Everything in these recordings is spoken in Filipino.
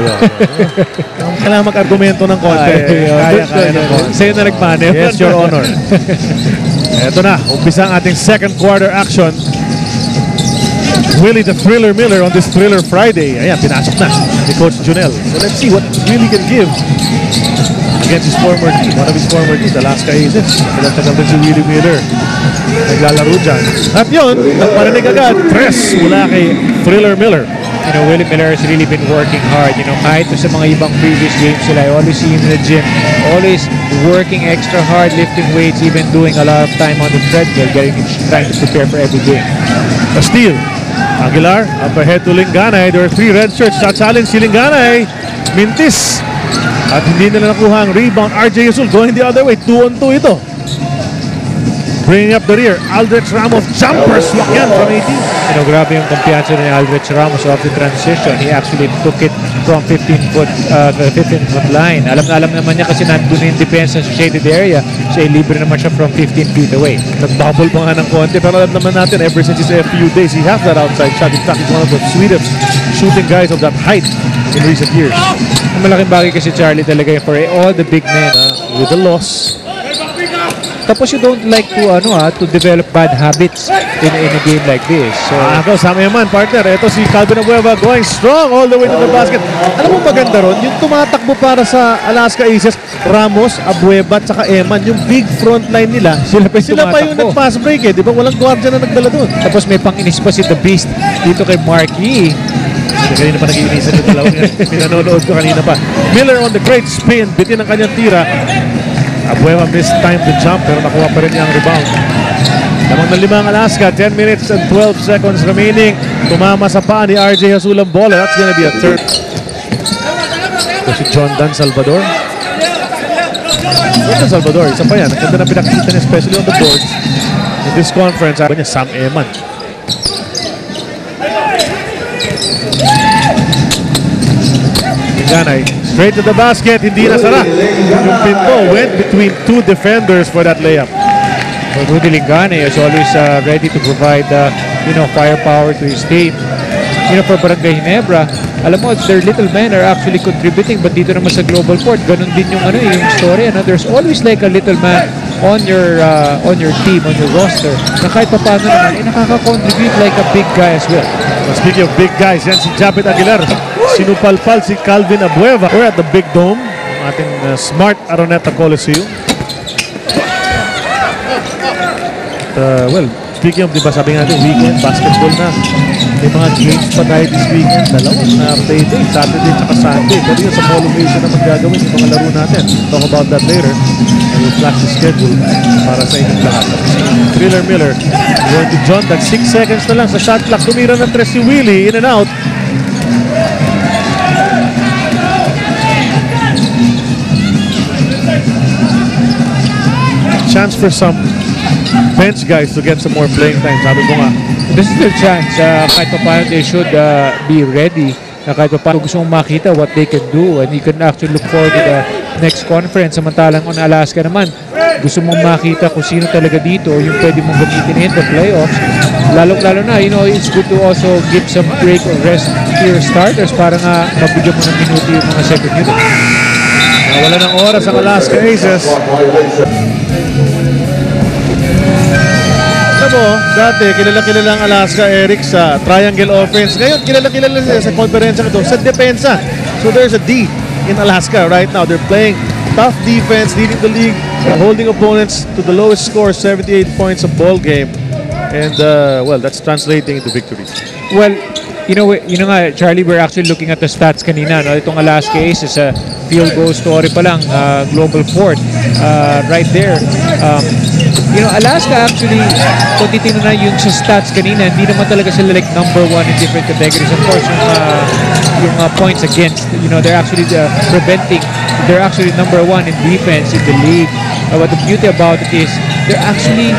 yun. Kailangan mag-argumento ng konti. Kaya ng konti. Sa'yo na nagpanel. Yes, Your Honor. Ito na, umpisa ang ating second quarter action. Willie the Thriller Miller on this Thriller Friday. Ayan, pinasok na ni Coach Junel. So let's see what Willie can give against his former team. One of his former teams, Alaska Aces. Tagal din si Willie Miller. Naglalaro dyan. At yun, nagparinig agad. 3 mula kay Thriller Miller. You know, Willie Miller has really been working hard. You know, kahit sa mga ibang previous games sila, I always see him in the gym. Always working extra hard, lifting weights, even doing a lot of time on the treadmill, trying to prepare for every game. A steal. Aguilar, up ahead to Linganay. There are 3 red shirts. Challenge si Linganay. Mintis. At hindi nila nakuha ang rebound. RJ Yusul going the other way. 2-on-2 ito. Bringing up the rear. Aldrich Ramos jumper swak yan from 18. You know, grabe yung kumpiyansa ni Aldrich Ramos off the transition. He actually took it from 15-foot line. Alam naman niya kasi nandun yung depensa sa shaded area. So, libre naman siya from 15 feet away. Nag-bubble pa nga ng konti. Pero alam naman natin, ever since his FPU days, he has that outside shot. In fact, he's one of the sweetest shooting guys of that height in recent years. Ang malaking bagay kasi Charlie talaga for all the big men with the loss. Tapos you don't like to develop bad habits in a game like this. So, ako, sama yaman, partner. Ito si Calvin Abueva going strong all the way to the basket. Alam mo maganda ron, yung tumatakbo para sa Alaska Aces, Ramos, Abueva, at saka Eman, yung big front line nila, sila pa yung nag-pass break eh. Di ba? Walang guardia na nagdala doon. Tapos may pang-inis pa si The Beast dito kay Marquis. Kanina pa nag-iinisan yung dalawa. Pinanonood ko kanina pa. Miller on the great spin, bitin ang kanyang tira. Abueva missed time to jump pero nakuha pa rin niya ang rebound. Lamang ng 5 ang Alaska, 10 minutes and 12 seconds remaining. Tumama sa paa ni RJ Yusul ang bola. That's gonna be a third. Ito si John Dan Salvador. John Dan Salvador, isa pa yan. Ang ganda na pinakita niya, especially on the boards. In this conference, sabi niya, Sam Eman. Ganay, straight to the basket, hindi na sara. Yung pinto went between 2 defenders for that layup. Well, Rudy Linganay is always ready to provide, firepower to his team. For Barangay Ginebra, alam mo, their little men are actually contributing, but dito naman sa Global Court, ganun din yung story. There's always like a little man on your team, on your roster, na kahit pa paano naman, nakaka-contribute like a big guy as well. Speaking of big guys, yan si Japet Aguilar. Sinupalpal si Calvin Abueva. We're at the Big Dome, ating Smart Araneta Coliseum. Well, speaking of, diba sabi natin, weekend, basketball na. May mga games pa tayo this weekend. Dalawang playday, Saturday at Sunday. Pero yun sa Colocation naman gagawin yung mga laro natin. Talk about that later. I will flash the schedule para sa inyong lahat. Thriller Miller going to John. That's 6 seconds na lang sa shot clock. Tumira ng 3 si Willie. In and out. Chance for some bench guys to get some more playing time. Sabi ko nga, this is their chance. Kahit pa paano they should be ready. Kahit pa paano gusto mong makita what they can do, and you can actually look forward to the next conference. Samantalang on Alaska naman, gusto mong makita kung sino talaga dito yung pwede mong gamitin in the playoffs. Lalo na, it's good to also give some break or rest to your starters para nga mabigyan mo ng minuto yung mga second unit. Wala ng oras ang Alaska Aces. Alam mo, dati kilala ang Alaska Eric sa triangle offense. Ngayon, kilala sa konferensya ito sa depensa. So there's a D in Alaska right now. They're playing tough defense, leading the league, holding opponents to the lowest score, 78 points a ball game. And, well, that's translating into victories. Well, nga, Charlie, we're actually looking at the stats kanina. Itong Alaska Aces, field goal story pa lang, Global Court, right there. Alaska actually, kung titignan na yung sa stats kanina, hindi naman talaga sila like number 1 in different categories. Of course, yung points against, they're actually preventing. They're actually number 1 in defense in the league. But the beauty about it is, they're actually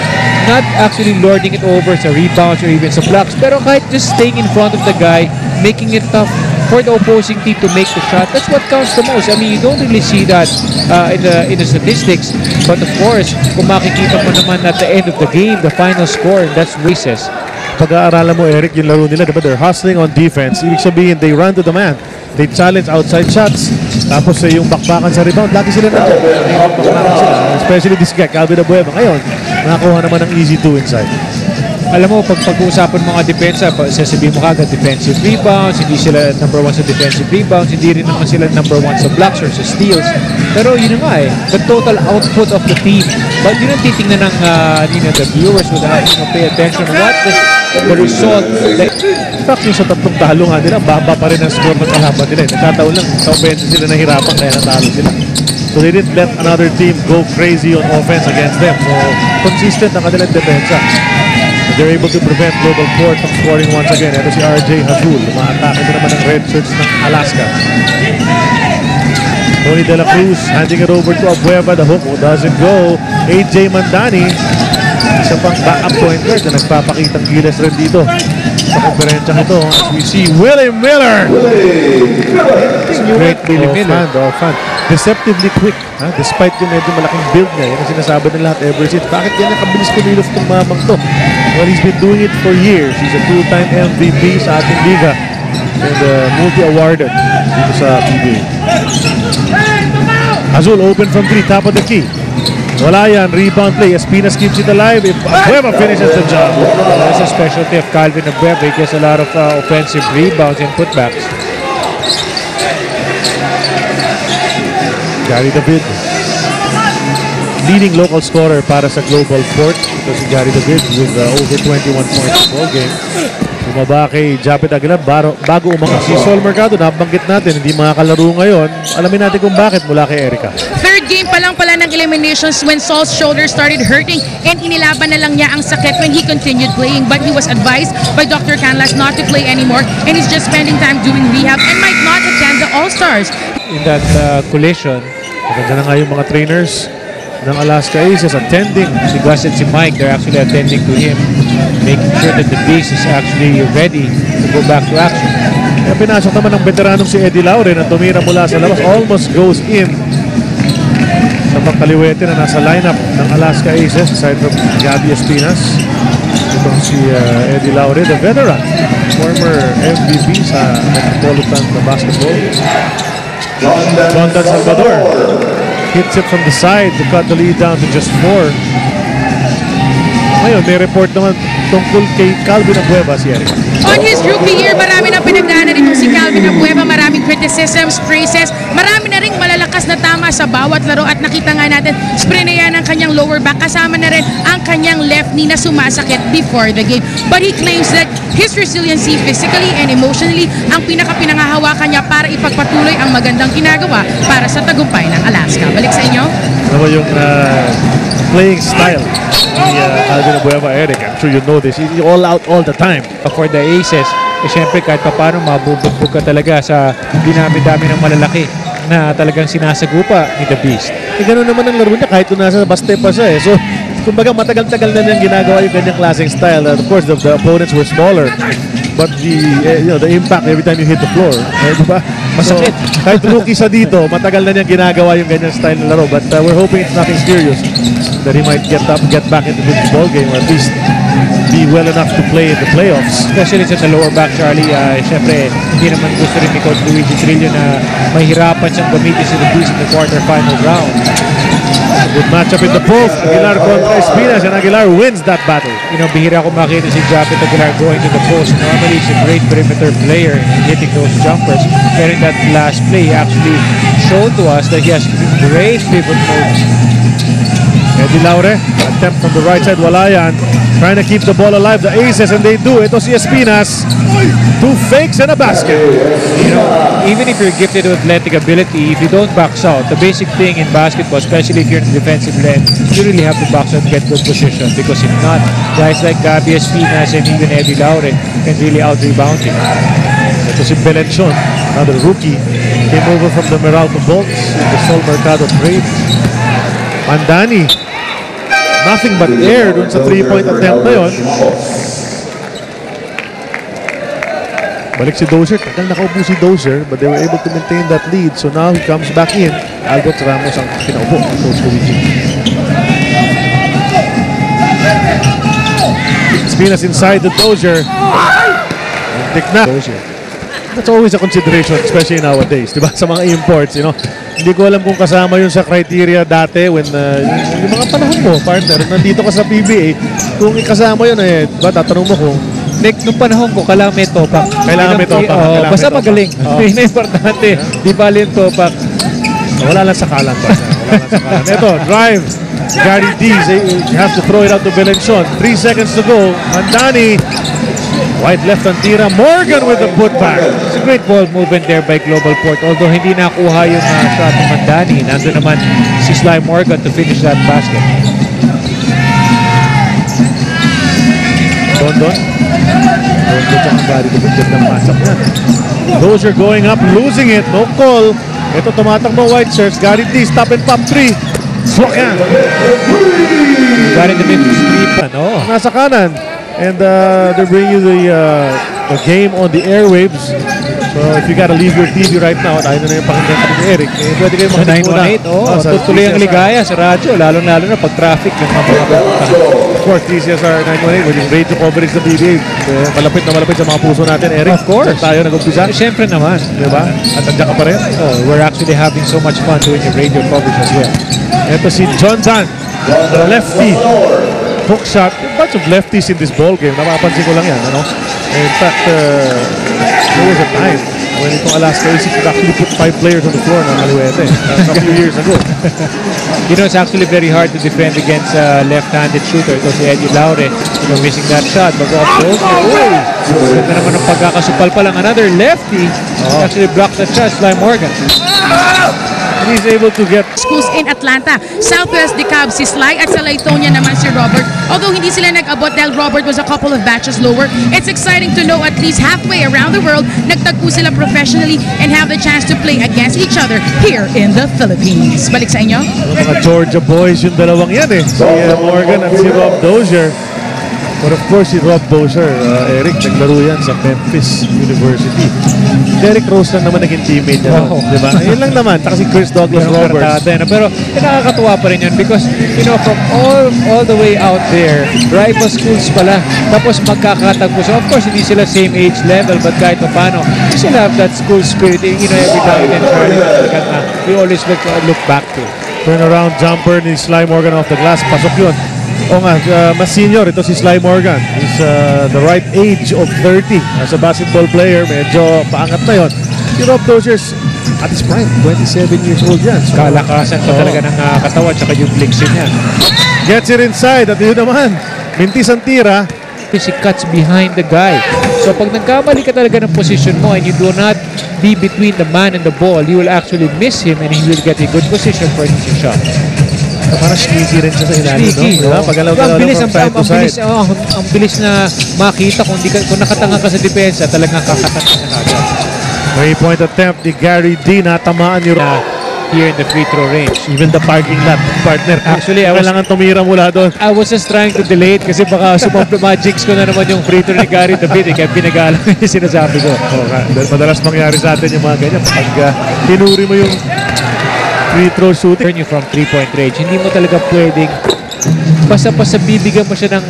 not actually lording it over sa rebounds or even sa blocks, pero kahit just staying in front of the guy, making it tough for the opposing team to make the shot. That's what counts the most. I mean, you don't really see that in the statistics, but of course, kung makikita mo naman at the end of the game, the final score, that's races. pag-aaralan mo, Eric, yung laro nila, diba? They're hustling on defense. Ibig sabihin, they run to the man. They challenge outside shots. Tapos yung bakbakan sa rebound, lagi sila na. Bakbakan sila. Especially this guy, Calvin Abueva. Ngayon, nakakuha naman ng easy 2 inside. Alam mo, pag pag-uusapan mga depensa, sasabihin mo kagad defensive rebounds, hindi sila number 1 sa defensive rebounds, hindi rin naman sila number 1 sa blocks or sa steals. Pero yun nga the total output of the team. But yun ang titingnan ng the viewers would pay attention. What is the result? In fact, yung sa tatlong talo nga nila, baba pa rin ang score ng kalaban nila. Nagkataon lang, sa offense sila nahirapan, kaya natalo sila. So they didn't let another team go crazy on offense against them. So consistent ang kanilang depensa. They're able to prevent Global Port from scoring once again. Ito si RJ Hazul. Umaatake na naman ng Red Shirts ng Alaska. Tony De La Cruz handing it over to Abueva. The hook doesn't go. AJ Mandani. Isa pang backup point guard na nagpapakitang gilas rin dito sa konferensyang ito. As we see Willie Miller. Great Willie Miller. Fan. Deceptively quick. Despite yung medyo malaking build niya. Yan ang sinasabi ng lahat ever since. Bakit yan ang kabilis kumilos itong mamang to? Well, he's been doing it for years. He's a 2-time MVP sa ating liga. And multi-awarded dito sa PBA. Azul open from 3, top of the key. Wala yan, rebound play. Espinas keeps it alive. If Abueva finishes the job. That's a specialty of Calvin Abueva. He gets a lot of offensive rebounds and putbacks. Gary David, leading local scorer para sa Global Port. Ito si Gary David with over 21 points per game. Bumaba kay Japet Aguilar bago umangat. Si Sol Mercado, nabanggit natin, hindi makakalaro ngayon. Alamin natin kung bakit mula kay Erica. Third game pa lang pala ng eliminations when Sol's shoulder started hurting and inilaban na lang niya ang sakit when he continued playing. But he was advised by Dr. Canlas not to play anymore and he's just spending time doing rehab and might not attend the All-Stars. In that collision, maganda na nga yung mga trainers ng Alaska Aces attending. Si Gus and si Mike, they're actually attending to him, making sure that the base is actually ready to go back to action. Kaya pinasok naman ng veteranong si Eddie Laure na tumira mula sa labas, almost goes in sa pagkaliwete na nasa lineup ng Alaska Aces aside from Gabby Espinas. Itong si Eddie Laure, the veteran, former MVP sa Metropolitan Basketball. John Dan Salvador hits it from the side to cut the lead down to just 4. Ngayon, may report naman tungkol kay Calvin Abueva si Eric. On his rookie year, marami na pinagdaanan nito si Calvin Abueva. Maraming criticisms, praises. Marami na rin malalakas na tama sa bawat laro. At nakita nga natin, spray na yan ang kanyang lower back. Kasama na rin ang kanyang left knee na sumasakit before the game. But he claims that his resiliency physically and emotionally ang pinaka-pinangahawakan niya para ipagpatuloy ang magandang ginagawa para sa tagumpay ng Alaska. Balik sa inyo. Ano ba yung playing style ni Calvin Abueva, Eric? I'm sure you know this. He's all out all the time. For the Aces, syempre kahit paano mabubugbog ka talaga sa dinami-dami ng malalaki na talagang sinasagupa ni The Beast. Gano'n naman ang laro niya kahit kung nasa baste pa siya So, kumbaga matagal-tagal na niyang ginagawa yung kanyang klaseng style. Of course, the opponents were smaller. But the impact every time you hit the floor, diba? Masakit. So, kahit rookie sa dito, matagal na niyang ginagawa yung ganyang style ng laro. But we're hoping it's nothing serious that he might get back into the ball game or at least be well enough to play in the playoffs. Especially sa lower back, Charlie. Siyempre, hindi naman gusto rin ni Coach Luigi Trillo na mahirapan siyang gamitin si The Beast in the quarterfinal round. Good matchup in the post. Aguilar contra Espinas and Aguilar wins that battle. Bihira ko makita si Japet Aguilar going to the post. Normally, he's a great perimeter player hitting those jumpers. Pero in that last play, he actually showed to us that he has great pivot moves. Eddie Laure, attempt from the right side, wala yan. Trying to keep the ball alive, the Aces, and they do. Ito si Espinas. 2 fakes and a basket. Even if you're gifted with athletic ability, if you don't box out, the basic thing in basketball, especially if you're in the defensive end, you really have to box out and get good position. Because if not, guys like Gabby Espinas and even Eddie Laure can really out-rebound you. Ito si Belencion, another rookie. Came over from the Meralco Bolts in the Sol Mercado trade. Mandani. Nothing but air dun sa 3-point attempt na yun. Balik si Dozier. Tagal nakaupo si Dozier, but they were able to maintain that lead. So now he comes back in. Albert Ramos ang pinaupo. Coach Luigi. Spinas inside the Dozier. Tik na. That's always a consideration, especially nowadays, di ba? Sa mga imports, you know. Hindi ko alam kung kasama yun sa criteria dati when yung mga panahon mo, partner, nandito ka sa PBA, kung ikasama yun diba, tatanong mo kung Nung panahon ko, kailangan may topak. Kailangan may topak. Basta magaling. Yun ang importante. Di bali yung topak. Wala lang sa kalan, partner. Wala lang sa kalan. Ito, drive. Gary D. You have to throw it out to Belencion. 3 seconds to go. Mandani. Wide left on tira. Morgan with the putback. It's a great ball movement there by Global Port. Although hindi nakuha yung shot ng Mandani, nandun naman si Sly Morgan to finish that basket. Don tsaka Gary D. Good na matchup niya. Those are going up, losing it. No call. Ito tumatakbo White Shirts. Gary D. Stop and pop 3. Swak yan. Gary D. Mid-3 no? Nasa kanan. And they're bringing you the game on the airwaves. So if you gotta leave your TV right now, tayo na yung pakinggan kami ni Eric. Pwede kayo makinig muna. 918, tutuloy ang ligaya sa radyo, lalo na pag traffic ng mga Of course, TCSR 918 with yung radio coverage ng PBA. Malapit na malapit sa mga puso natin, Eric. Of course. Tayo nag-umpisa. Siyempre naman. Diba? At nandiyan ka pa rin. We're actually having so much fun doing your radio coverage as well. Ito si John Dan, the lefty. Hook shot. A bunch of lefties in this ball game. Napapansin ko lang yan. Ano? In fact, there was a time when itong Alaska Aces would actually put 5 players on the floor ng Aluete a few years ago. You know, it's actually very hard to defend against a left-handed shooter. Ito si Eddie Laure, missing that shot. But off goal, ganda naman ng pagkakasupal pa lang. Another lefty actually blocked the shot, Sly Morgan. And he's able to get schools in Atlanta. Southwest DeKalb si Sly at sa Laytonia naman si Robert. Although hindi sila nag-abot dahil Robert was a couple of batches lower, it's exciting to know at least halfway around the world, nagtagpo sila professionally and have the chance to play against each other here in the Philippines. Balik sa inyo. mga Georgia boys yung dalawang yan Si Morgan at si Rob Dozier. But of course, si Rob Dozier, Eric, naglaro yan sa Memphis University. Derek Rose lang naman naging teammate niya. Diba? Yun lang naman. Taka si Chris Douglas Roberts. Pero nakakatuwa pa rin yun because, you know, from all the way out there, rival schools pala. Tapos magkakatagpo. So of course, hindi sila same age level, but kahit pa paano, you still have that school spirit. You know, every time in Charlie, we always look back to. Turnaround jumper ni Sly Morgan off the glass. Pasok yun. O nga, mas senior. Ito si Sly Morgan. He's the right age of 30. As a basketball player, medyo paangat na yun. Si Rob Dozier's at his prime, 27 years old yan. So, kalakasan pa talaga ng katawan tsaka yung flexion niya. Gets it inside. At yun naman, mintis ang tira. He cuts behind the guy. So pag nagkamali ka talaga ng position mo and you do not be between the man and the ball, you will actually miss him and he will get a good position for his shot. Parang sneaky rin siya sa ilalim, no? Diba? Pag-alaw-galaw from side to side. Ang bilis na makita kung nakatanga ka sa depensa, talagang kakatanga ka agad. 3-point attempt ni Gary D. Natamaan ni here in the free throw range. Even the parking lot partner. Actually, kailangan tumira mula doon. I was just trying to delay it kasi baka sumama-jinx ko na naman yung free throw ni Gary David. Kaya pinag-aalam yung sinasabi ko. Madalas mangyari sa atin yung mga ganyan. Pag tinuri mo yung free throw shooting. Turn you from 3-point range. Hindi mo talaga pwedeng basta bibigyan mo siya ng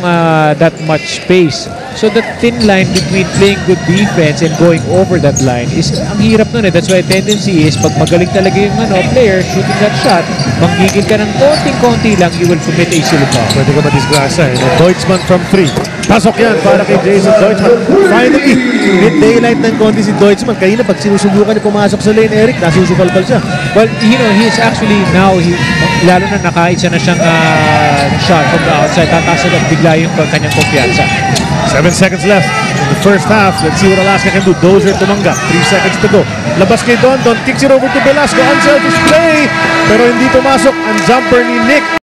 that much space. So the thin line between playing good defense and going over that line is ang hirap nun . That's why tendency is pag magaling talaga yung player shooting that shot, manggigil ka ng konting-konti lang, you will commit a silly foul. Pwede ka madisgrasya. Deutschman from 3. Pasok yan para kay Jason Deutschman. Finally, mid-daylight ng konti si Deutschman. Kanina pag sinusubukan niya pumasok sa lane, Eric, nasusukalkal siya. Well, you know, he's actually now, lalo na nakaisa na siyang shot from the outside. Tataas na bigla yung kanyang kumpiyansa. 7 seconds left in the first half. Let's see what Alaska can do. Dozier tumanggap. 3 seconds to go. Labas kay Don. Don kicks it over to Velasco. Unselfish play. Pero hindi pumasok ang jumper ni Nick.